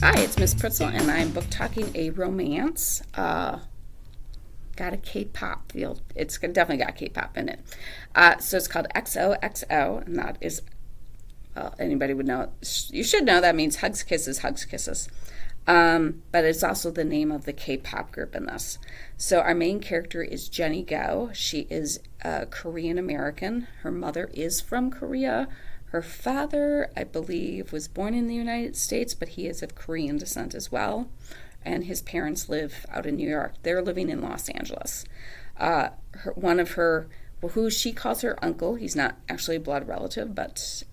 Hi, it's Miss Pritzel, and I'm book talking a romance. Got a K-pop feel. It's definitely got K-pop in it. So it's called XOXO, and that is anybody would know. You should know that means hugs, kisses, hugs, kisses. But it's also the name of the K-pop group in this. So our main character is Jenny Go. She is Korean American. Her mother is from Korea. Her father, I believe, was born in the United States, but he is of Korean descent as well. And his parents live out in New York. They're living in Los Angeles. One of her, who she calls her uncle, he's not actually a blood relative, but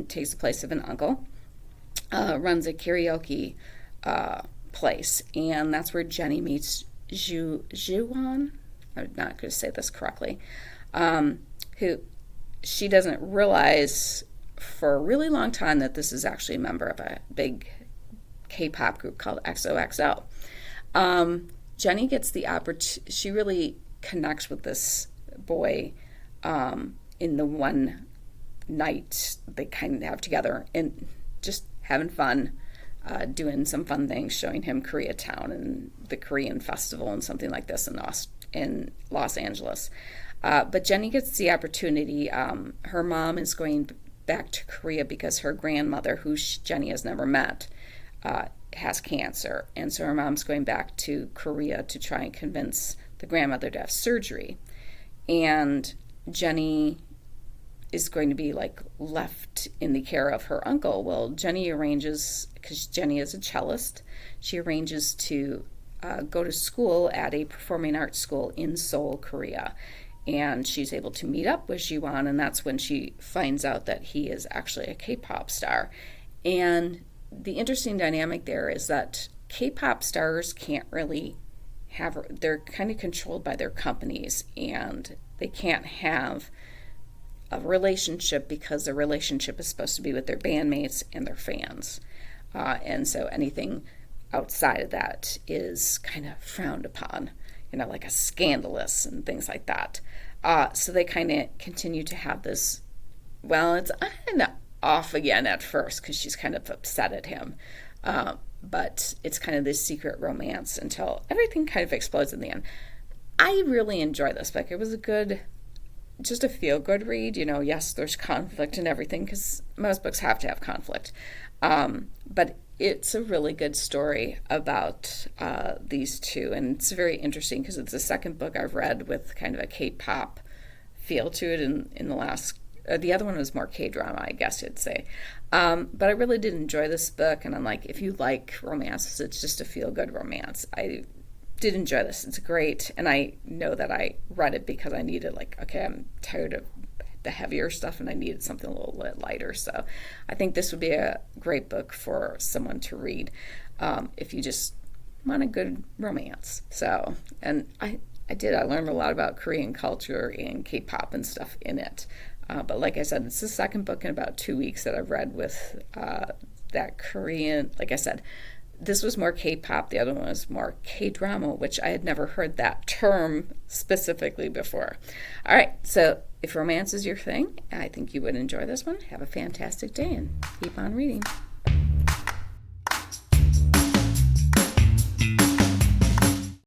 takes the place of an uncle, runs a karaoke place. And that's where Jenny meets Juwon. I'm not going to say this correctly. Who she doesn't realize for a really long time that this is actually a member of a big K-pop group called XOXO. Jenny gets the opportunity. She really connects with this boy in the one night they kind of have together and just having fun, doing some fun things, showing him Koreatown and the Korean festival and something like this in Los Angeles. But Jenny gets the opportunity. Her mom is going back to Korea because her grandmother, who Jenny has never met, has cancer. And so her mom's going back to Korea to try and convince the grandmother to have surgery. And Jenny is going to be left in the care of her uncle. Well, Jenny arranges, because Jenny is a cellist, she arranges to go to school at a performing arts school in Seoul, Korea. And she's able to meet up with Jiwon, and that's when she finds out that he is actually a K-pop star. And the interesting dynamic there is that K-pop stars can't really they're kind of controlled by their companies, and they can't have a relationship because the relationship is supposed to be with their bandmates and their fans. And so anything outside of that is kind of frowned upon, like a scandalous and things like that. So they kind of continue to have this, well, it's kind of off again at first because she's kind of upset at him. But it's kind of this secret romance until everything kind of explodes in the end. I really enjoy this book. It was just a feel-good read. Yes, there's conflict and everything because most books have to have conflict. But it's a really good story about these two, and it's very interesting because it's the second book I've read with kind of a K-pop feel to it in the last. The other one was more K-drama, I guess you'd say. But I really did enjoy this book, and I'm like, if you like romances, it's just a feel-good romance. I did enjoy this. It's great, and I know that I read it because I needed, okay, I'm tired of the heavier stuff and I needed something a little bit lighter. So I think this would be a great book for someone to read if you just want a good romance. So, and I learned a lot about Korean culture and K-pop and stuff in it. But like I said, it's the second book in about 2 weeks that I've read with that Korean. Like I said, this was more K-pop. The other one was more K-drama, which I had never heard that term specifically before. All right, so if romance is your thing, I think you would enjoy this one. Have a fantastic day and keep on reading.